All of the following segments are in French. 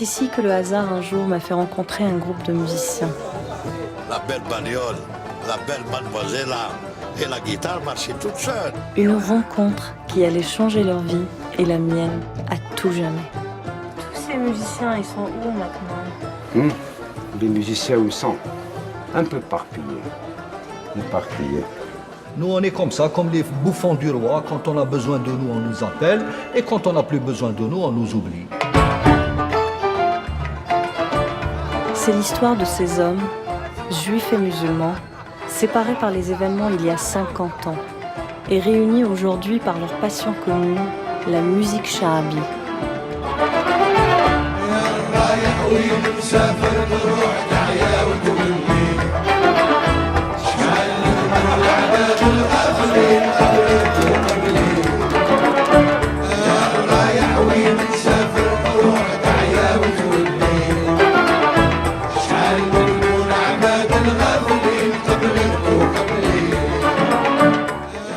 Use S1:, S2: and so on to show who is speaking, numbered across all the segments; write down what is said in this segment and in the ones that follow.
S1: ici que le hasard un jour m'a fait rencontrer un groupe de musiciens.
S2: La belle bagnole, la belle mademoiselle et la guitare marchaient toutes seules.
S1: Une rencontre qui allait changer leur vie et la mienne à tout jamais. Tous ces musiciens, ils sont où maintenant?
S3: Les musiciens où sont? Un peu éparpillés.
S4: Nous, on est comme ça, comme les bouffons du roi. Quand on a besoin de nous, on nous appelle. Et quand on n'a plus besoin de nous, on nous oublie.
S1: C'est l'histoire de ces hommes, juifs et musulmans, séparés par les événements il y a 50 ans et réunis aujourd'hui par leur passion commune, la musique sha'abi.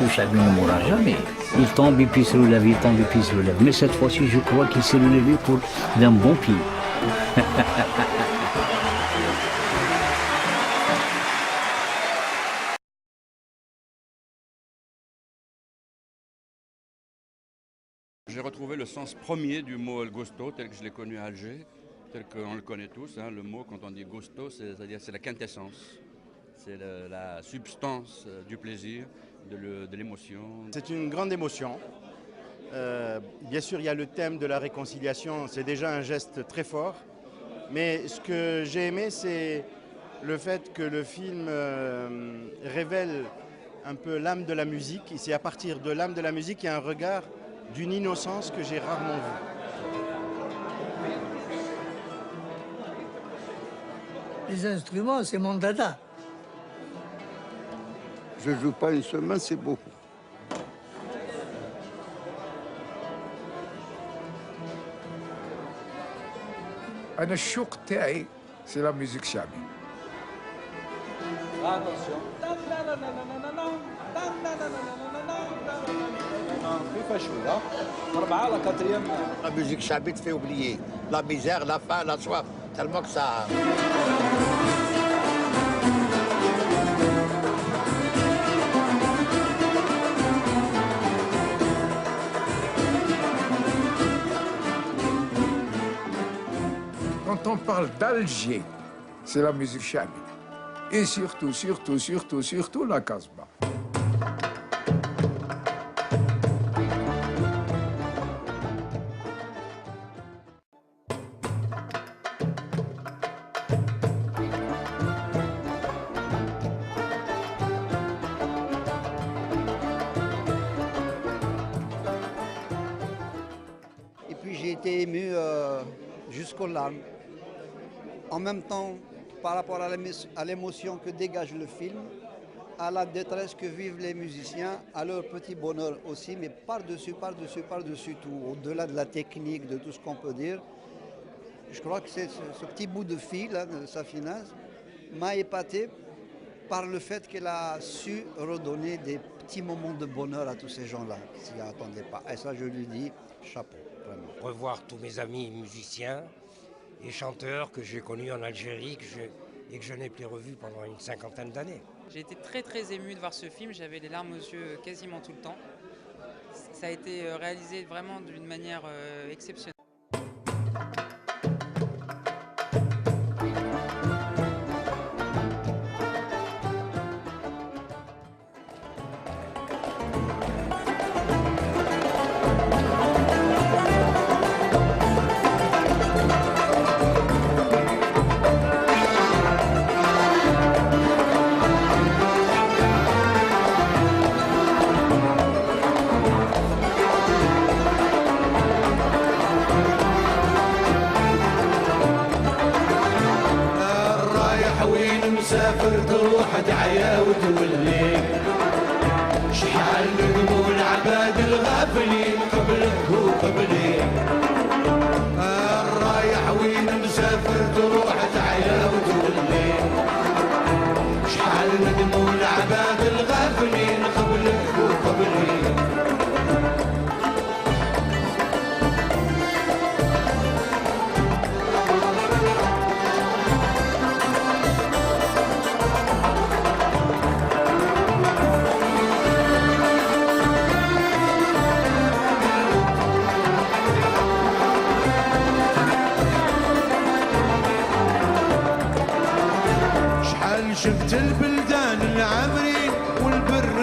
S5: Le Chabi ne mourra jamais. Il tombe et puis se relève, il tombe et puis se relève. Mais cette fois-ci, je crois qu'il s'est relevé pour d'un bon pied.
S6: J'ai retrouvé le sens premier du mot El Gusto tel que je l'ai connu à Alger, tel qu'on le connaît tous. Le mot, quand on dit gusto, c'est-à-dire c'est la quintessence, c'est la substance du plaisir, de l'émotion.
S7: C'est une grande émotion. Bien sûr, il y a le thème de la réconciliation, c'est déjà un geste très fort. Mais ce que j'ai aimé, c'est le fait que le film révèle un peu l'âme de la musique. Et c'est à partir de l'âme de la musique qu'il y a un regard d'une innocence que j'ai rarement vue.
S8: Les instruments, c'est mon dada.
S9: Je ne joue pas une semaine, c'est beaucoup.
S10: أنا الشوق تاعي سي لا ميوزيك شعبي.
S2: La musique chabie te fait oublier la misère, la faim, la soif, tellement que ça...
S10: Quand on parle d'Alger, c'est la musique chabi. Et surtout la Casbah.
S11: Et puis j'ai été ému jusqu'aux larmes. En même temps, par rapport à l'émotion que dégage le film, à la détresse que vivent les musiciens, à leur petit bonheur aussi, mais par-dessus tout, au-delà de la technique, de tout ce qu'on peut dire, je crois que c'est ce petit bout de fil, là, de Safina, m'a épaté par le fait qu'elle a su redonner des petits moments de bonheur à tous ces gens-là qui s'y attendaient pas. Et ça, je lui dis chapeau, vraiment.
S12: Revoir tous mes amis musiciens et chanteurs que j'ai connus en Algérie et que je n'ai plus revus pendant une cinquantaine d'années.
S13: J'ai été très ému de voir ce film, j'avais les larmes aux yeux quasiment tout le temps. Ça a été réalisé vraiment d'une manière exceptionnelle.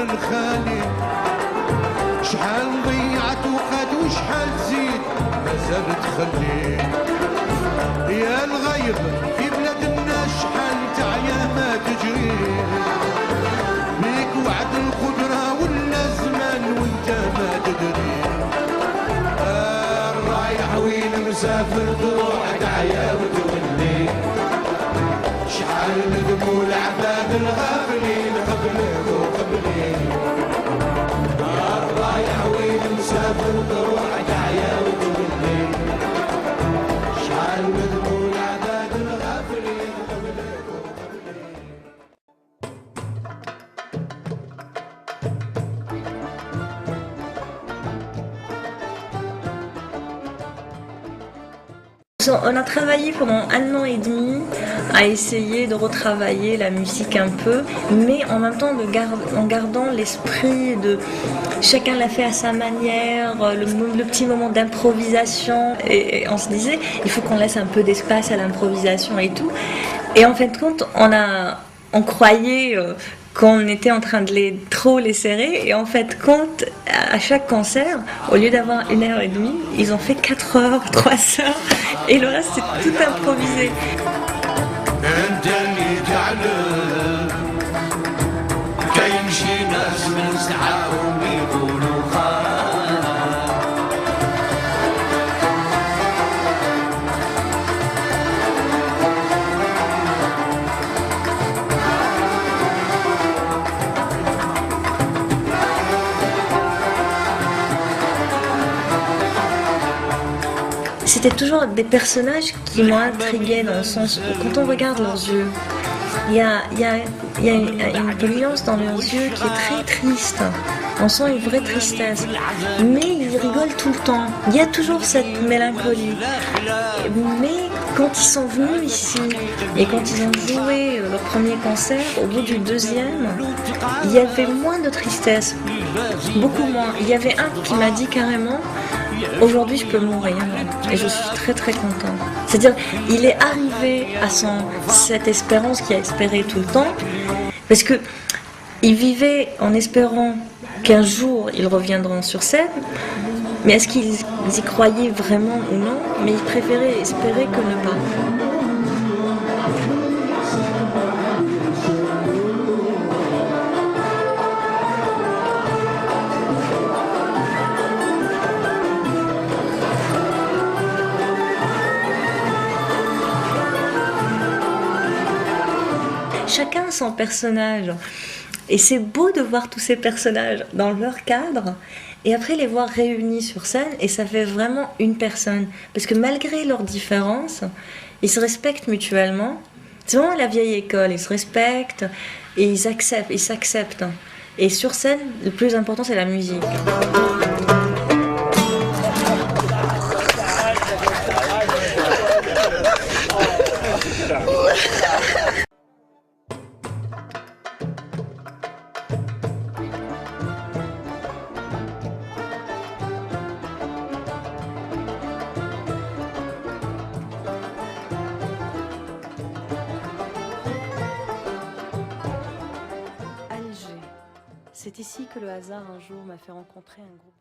S14: الخالي شحال ضيعت وقت وشحال تزيد مازال تخلي يا الغيب في بلاد الناس شحال تعيا ما تجري ليك وعد القدرة ولا الزمان وانت ما تدري رايح وين مسافر تروح تعيا وتولي شحال ندموا العباد الغافلين قبلك وقبلي رايح وين مسافر تروح تعيا وتولي شحال ندموا العباد الغافلين قبلك وقبلي.
S1: On a travaillé pendant 1 an et demi à essayer de retravailler la musique un peu, mais en même temps en gardant l'esprit de chacun l'a fait à sa manière, le petit moment d'improvisation, et on se disait il faut qu'on laisse un peu d'espace à l'improvisation et tout. Et en fin de compte, on croyait qu'on était en train de trop les serrer, et en fait, compte à chaque concert, au lieu d'avoir 1 heure et demie, ils ont fait 4 heures, 3 heures, et le reste c'est tout improvisé. C'était toujours des personnages qui m'ont intriguée dans le sens où quand on regarde leurs yeux, il y a une nuance dans leurs yeux qui est très triste. On sent une vraie tristesse. Mais ils rigolent tout le temps. Il y a toujours cette mélancolie. Mais quand ils sont venus ici et quand ils ont joué leur premier concert, au bout du 2e, il y avait moins de tristesse. Beaucoup moins. Il y avait un qui m'a dit carrément aujourd'hui je peux mourir, et je suis très très contente. C'est-à-dire il est arrivé à cette espérance qu'il a espéré tout le temps, parce que il vivait en espérant qu'un jour ils reviendront sur scène, mais est-ce qu'ils y croyaient vraiment ou non? Mais ils préféraient espérer que ne pas. Chacun son personnage, et c'est beau de voir tous ces personnages dans leur cadre et après les voir réunis sur scène, et ça fait vraiment une personne, parce que malgré leurs différences ils se respectent mutuellement. C'est vraiment la vieille école, ils se respectent et ils s'acceptent, et sur scène le plus important c'est la musique. C'est ici que le hasard un jour m'a fait rencontrer un groupe